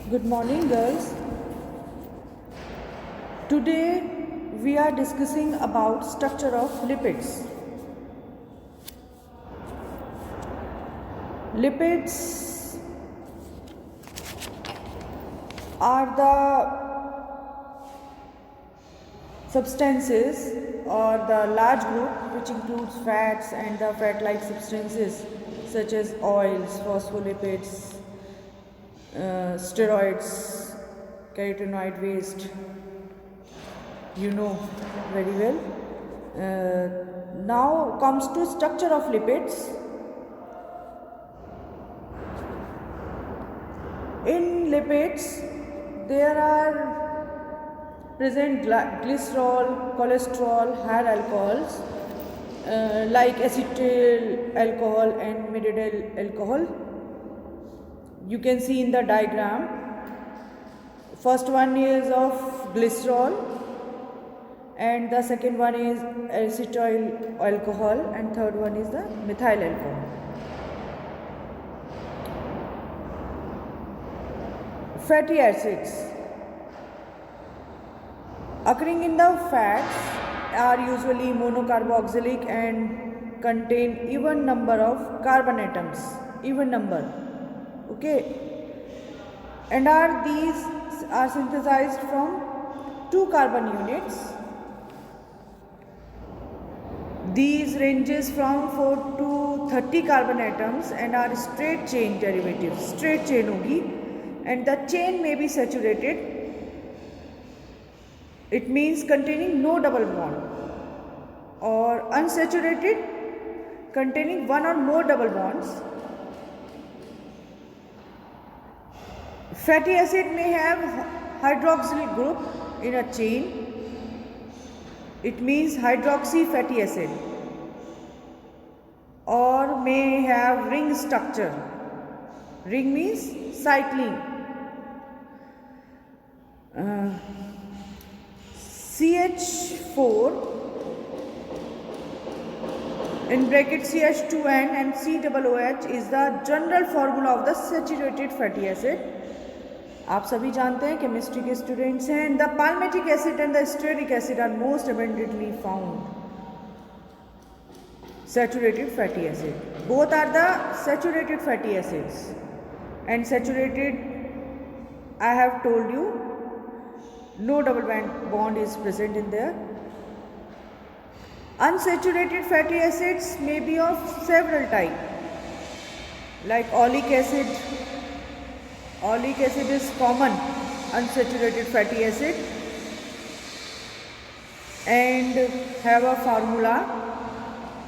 Good morning, girls. Today we are discussing about structure of lipids. Lipids are the substances or the large group which includes fats and the fat-like substances such as oils, phospholipids, steroids, carotenoid waste. You know very well. Now comes to structure of lipids. In lipids there are present glycerol, cholesterol, higher alcohols like acetyl alcohol and mineral alcohol. You can see in the diagram. First one is of glycerol and the second one is acetyl alcohol and third one is the methyl alcohol. Fatty acids occurring in the fats are usually monocarboxylic and contain even number of carbon atoms, okay, and these are synthesized from 2 carbon units. These ranges from 4 to 30 carbon atoms and are straight chain derivatives, straight chain hogi, and the chain may be saturated. It means containing no double bond, or unsaturated containing one or more double bonds. Fatty acid may have hydroxyl group in a chain. It means hydroxy fatty acid, or may have ring structure. Ring means cycling. CH4 in bracket CH2N and COOH is the general formula of the saturated fatty acid. आप सभी जानते हैं chemistry के students हैं. The palmitic acid and the stearic acid are most abundantly found. Saturated fatty acid. Both are the saturated fatty acids. And saturated, I have told you, no double bond is present in there. Unsaturated fatty acids may be of several types, like oleic acid. Oleic acid is common unsaturated fatty acid and have a formula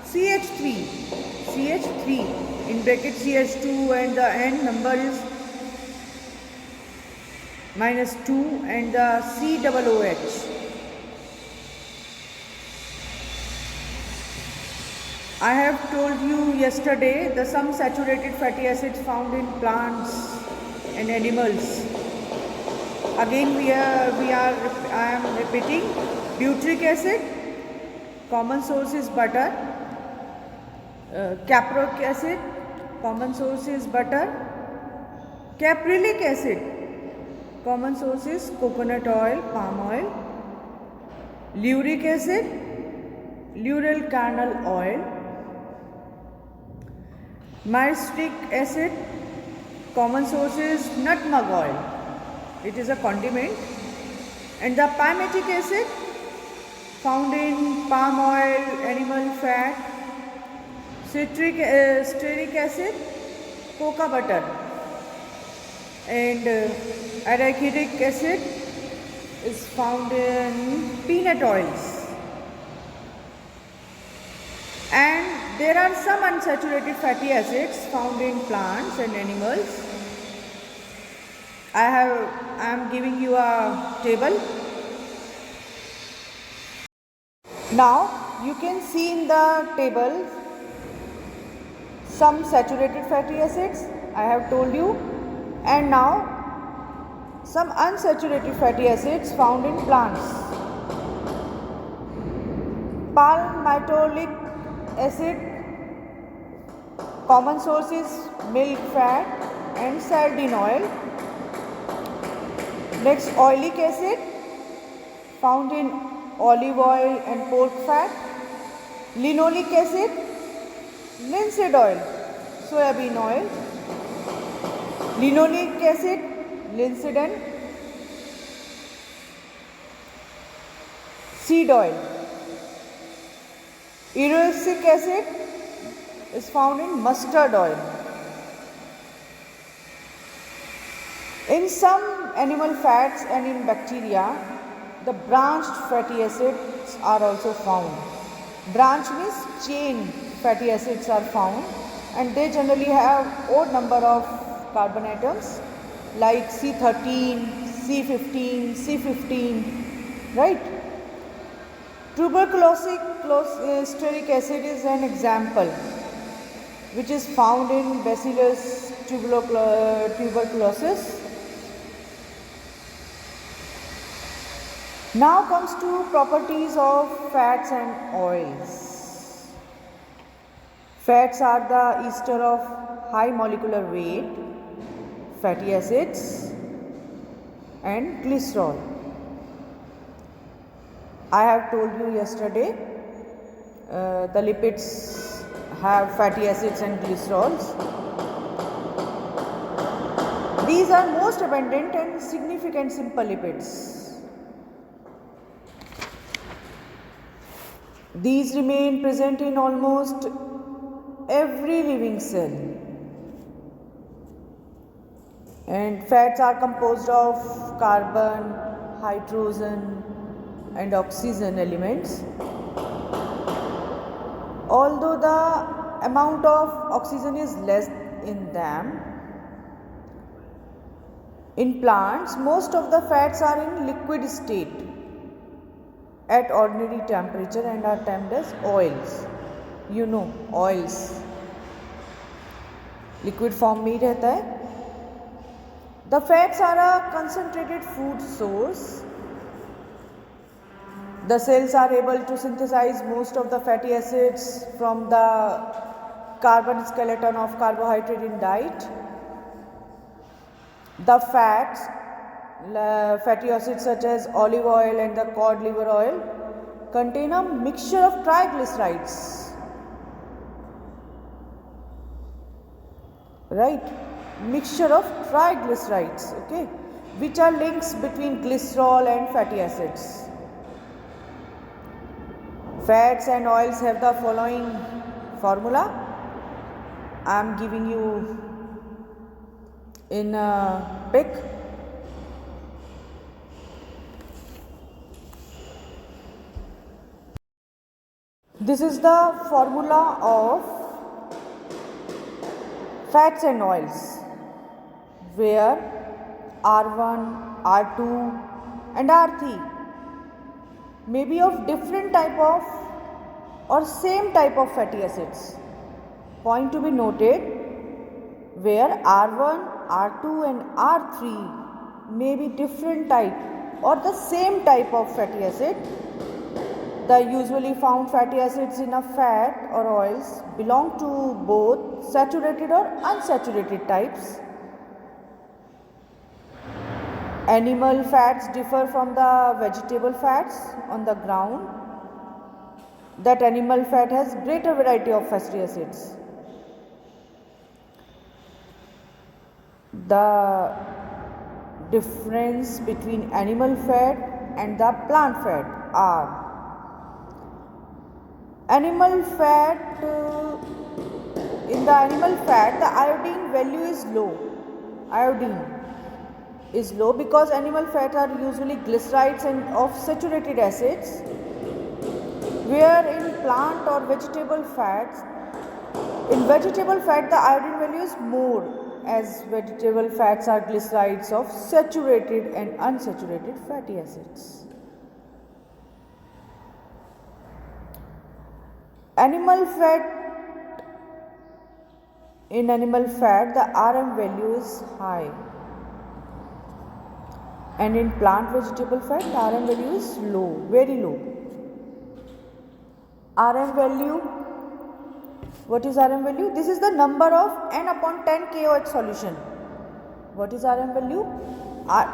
CH3 in bracket CH2 and the N number is -2 and the COOH. I have told you yesterday the some saturated fatty acids found in plants and animals. Again I am repeating. Butyric acid, common source is butter. Caproic acid, common source is butter. Caprylic acid, common source is coconut oil, palm oil. Lauric acid, lauryl kernel oil. Myristic acid, common source is nutmeg oil. It is a condiment. And the palmitic acid found in palm oil, animal fat. Stearic acid, cocoa butter. And arachidic acid is found in peanut oils. And there are some unsaturated fatty acids found in plants and animals. I am giving you a table. Now you can see in the table some saturated fatty acids, I have told you, and now some unsaturated fatty acids found in plants. Palmitoleic acid, common source is milk fat and sardine oil. Next, oleic acid found in olive oil and pork fat. Linoleic acid, linseed oil, soybean oil. Linoleic acid, linseed and seed oil. Erucic acid is found in mustard oil. In some animal fats and in bacteria, the branched fatty acids are also found. Branch means chain fatty acids are found, and they generally have odd number of carbon atoms like C13, C15, C15, right? Tuberculosic stearic acid is an example which is found in Bacillus tuberculosis. Now comes to properties of fats and oils. Fats are the ester of high molecular weight, fatty acids and glycerol. I have told you yesterday the lipids have fatty acids and glycerols. These are most abundant and significant simple lipids. These remain present in almost every living cell. And fats are composed of carbon, hydrogen and oxygen elements. Although the amount of oxygen is less in them, in plants most of the fats are in liquid state at ordinary temperature and are termed as oils. You know, oils liquid form में रहता है. The fats are a concentrated food source. The cells are able to synthesize most of the fatty acids from the carbon skeleton of carbohydrate in diet. The fats, fatty acids such as olive oil and the cod liver oil contain a mixture of triglycerides, right? Mixture of triglycerides, okay, which are links between glycerol and fatty acids. Fats and oils have the following formula. I am giving you in a pic. This is the formula of fats and oils, where R1, R2 and R3 may be of different type of or same type of fatty acids. Point to be noted, where R1, R2 and R3 may be different type or the same type of fatty acid. The usually found fatty acids in a fat or oils belong to both saturated or unsaturated types. Animal fats differ from the vegetable fats on the ground that animal fat has greater variety of fatty acids. The difference between animal fat and the plant fat are: animal fat, in the animal fat the iodine value is low. Iodine is low because animal fat are usually glycerides and of saturated acids, where in plant or vegetable fats, in vegetable fat the iodine value is more, as vegetable fats are glycerides of saturated and unsaturated fatty acids. Animal fat, in animal fat the RM value is high, and in plant vegetable fat the RM value is low, very low. RM value, what is RM value? This is the number of n upon 10 KOH solution. What is Rm value?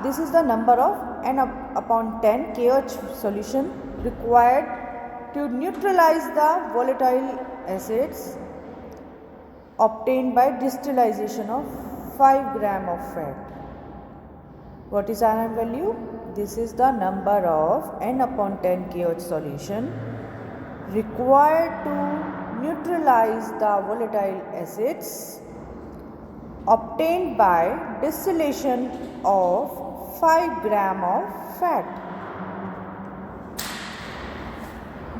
This is the number of n upon 10 KH solution required to neutralize the volatile acids obtained by distillation of 5 gram of fat. What is Rm value? This is the number of n upon 10 KH solution required to neutralize the volatile acids obtained by distillation of 5 gram of fat.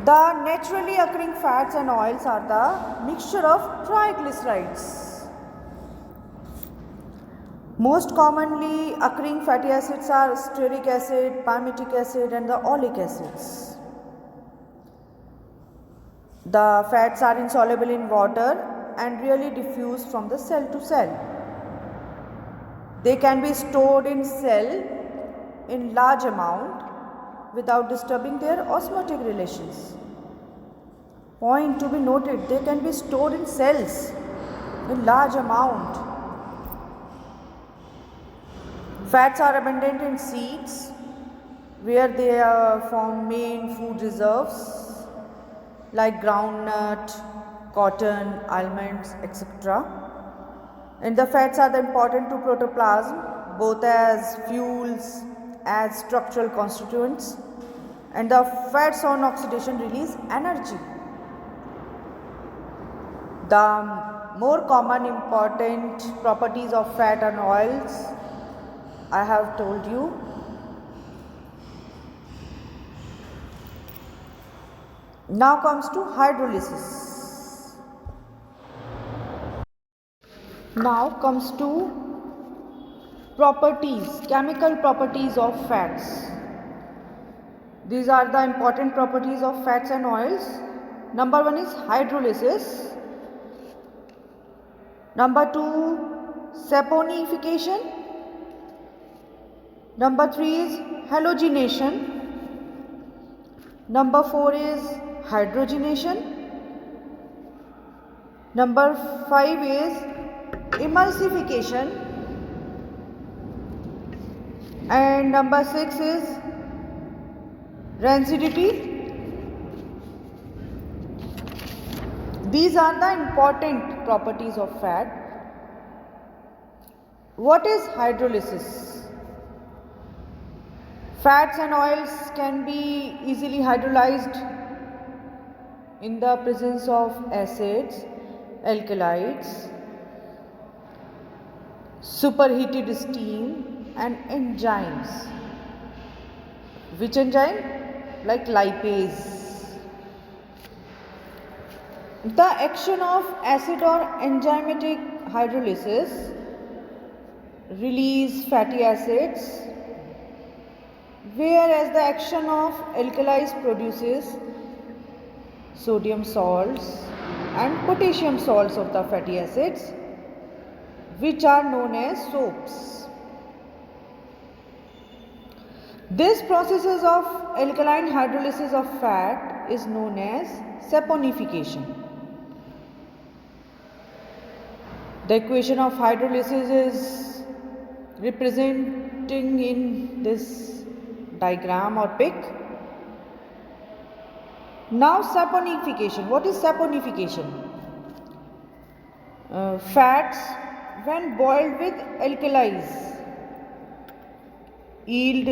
The naturally occurring fats and oils are the mixture of triglycerides. Most commonly occurring fatty acids are stearic acid, palmitic acid and the oleic acids. The fats are insoluble in water and really diffuse from the cell to cell. They can be stored in cell in large amount without disturbing their osmotic relations. Point to be noted, they can be stored in cells in large amount. Fats are abundant in seeds where they form main food reserves like groundnut, cotton, almonds, etc. And the fats are important to protoplasm both as fuels, as structural constituents, and the fats on oxidation release energy. The more common important properties of fat and oils I have told you. Now comes to hydrolysis. Now comes to properties, chemical properties of fats. These are the important properties of fats and oils. Number 1 is hydrolysis. Number 2, saponification. Number 3 is halogenation. Number 4 is hydrogenation. Number 5 is emulsification. And number 6 is rancidity. These are the important properties of fat. What is hydrolysis? Fats and oils can be easily hydrolyzed in the presence of acids, alkalides, superheated steam and enzymes. Which enzyme? Like lipase. The action of acid or enzymatic hydrolysis release fatty acids, whereas the action of alkalis produces sodium salts and potassium salts of the fatty acids, which are known as soaps. This process of alkaline hydrolysis of fat is known as saponification. The equation of hydrolysis is representing in this diagram or pic. Now saponification. What is saponification? Fats when boiled with alkalis yield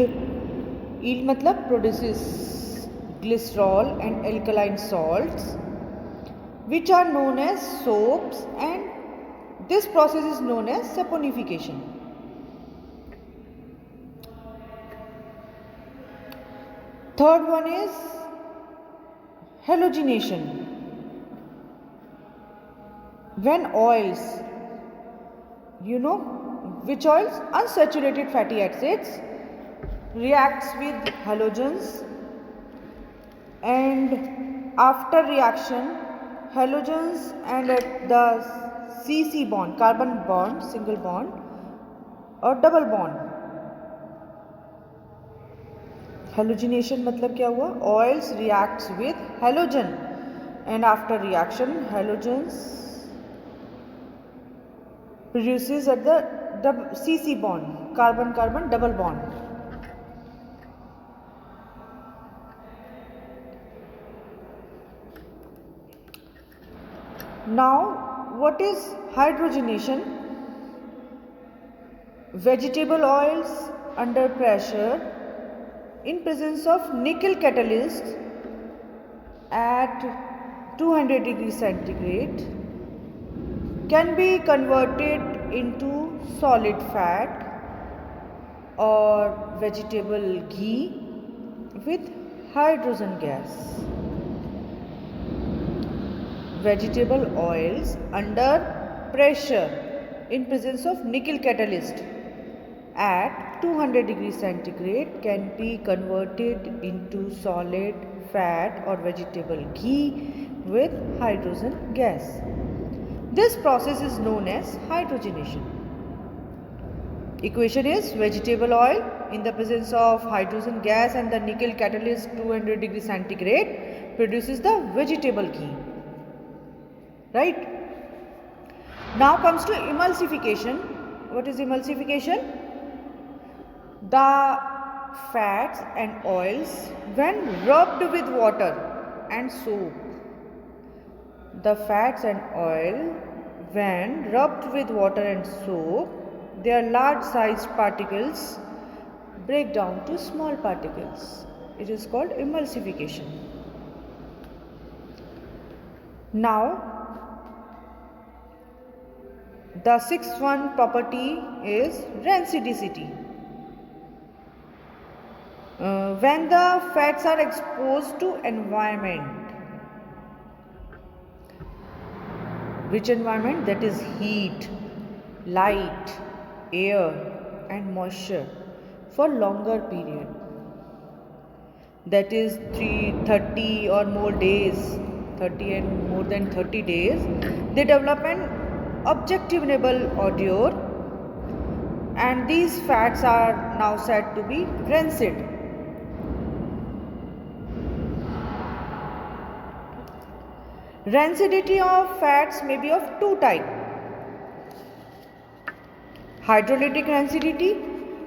matlab produces glycerol and alkaline salts, which are known as soaps, and this process is known as saponification. Third one is halogenation. When oils, which oils? Unsaturated fatty acids reacts with halogens, and after reaction halogens and at the CC bond, carbon bond, single bond or double bond. Halogenation मतलब क्या हुआ? Oils reacts with halogen and after reaction halogens produces at the CC bond, carbon-carbon double bond. Now, what is hydrogenation? Vegetable oils under pressure in presence of nickel catalyst at 200 degrees centigrade can be converted into solid fat or vegetable ghee with hydrogen gas. Vegetable oils under pressure in presence of nickel catalyst at 200 degrees centigrade can be converted into solid fat or vegetable ghee with hydrogen gas. This process is known as hydrogenation. Equation is vegetable oil in the presence of hydrogen gas and the nickel catalyst 200 degrees centigrade produces the vegetable ghee. Right? Now comes to emulsification. What is emulsification? The fats and oils when rubbed with water and soap. The fats and oil when rubbed with water and soap, their large sized particles break down to small particles. It is called emulsification. Now, the sixth one property is rancidicity. When the fats are exposed to environment, which environment? That is heat, light, air and moisture for longer period, that is 30 or more days, 30 and more than 30 days, they develop an objectivable odor and these fats are now said to be rancid. Rancidity of fats may be of two types: hydrolytic rancidity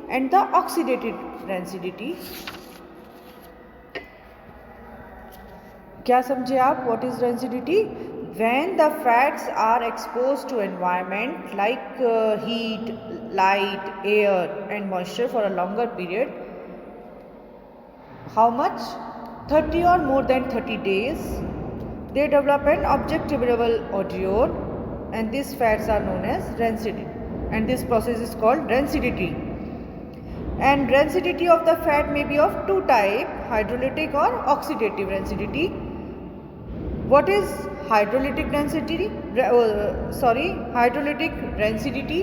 and the oxidative rancidity. क्या समझे आप? What is rancidity? When the fats are exposed to environment like heat, light, air and moisture for a longer period. How much? 30 or more than 30 days. They develop an objectivable odor and these fats are known as rancidity, and this process is called rancidity. And rancidity of the fat may be of two types: hydrolytic or oxidative rancidity. What is hydrolytic rancidity? Hydrolytic rancidity.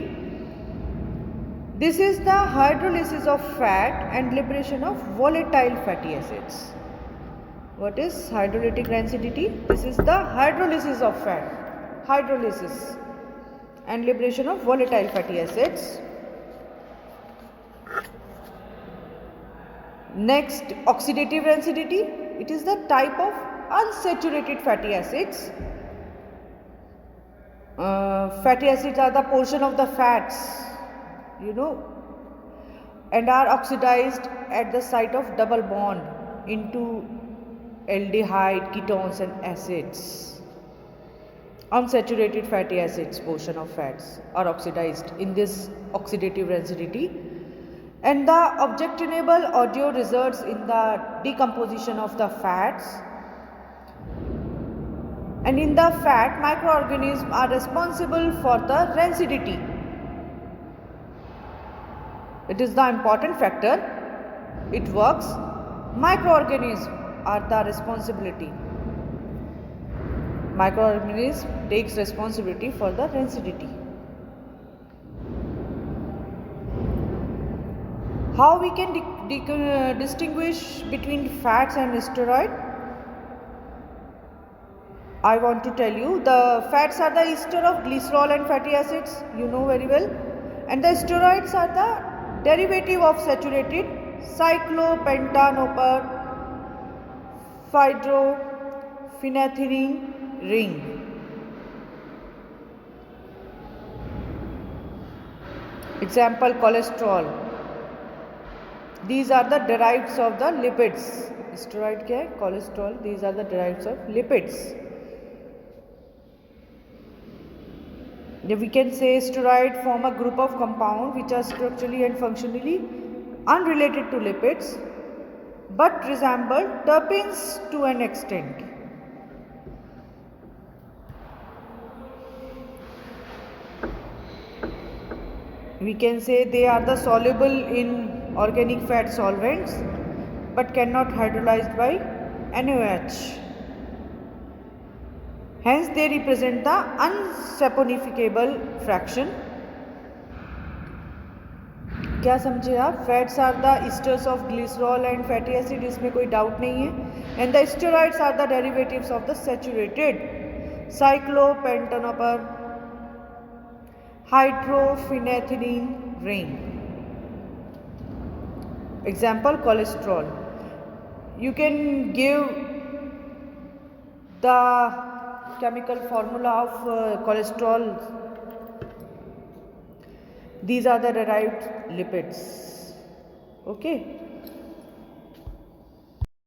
This is the hydrolysis of fat and liberation of volatile fatty acids. What is hydrolytic rancidity? This is the hydrolysis of fat, hydrolysis and liberation of volatile fatty acids. Next, oxidative rancidity. It is the type of unsaturated fatty acids. Fatty acids are the portion of the fats, and are oxidized at the site of double bond into aldehyde, ketones and acids. Unsaturated fatty acids portion of fats are oxidized in this oxidative rancidity, and the objectionable odor results in the decomposition of the fats, and in the fat microorganisms are responsible for the rancidity. It is the important factor. It works. Microorganisms are the responsibility. Microorganism takes responsibility for the rancidity. How we can distinguish between fats and steroid? I want to tell you, the fats are the ester of glycerol and fatty acids, you know very well, and the steroids are the derivative of saturated cyclopentanopar phenylphenethylene ring. Example, cholesterol. These are the derivatives of the lipids. Steroid क्या है? Cholesterol. These are the derivatives of lipids. We can say steroid form a group of compounds which are structurally and functionally unrelated to lipids but resemble terpenes to an extent. We can say they are the soluble in organic fat solvents but cannot hydrolyzed by NaOH. Hence they represent the unsaponificable fraction. क्या समझे आप? Fats are the esters of glycerol and fatty acid, इसमें कोई doubt नहीं है. And the steroids are the derivatives of the saturated cyclopentanoperhydrophenanthrene ring. Example, cholesterol. You can give the chemical formula of cholesterol. These are the derived lipids. Okay.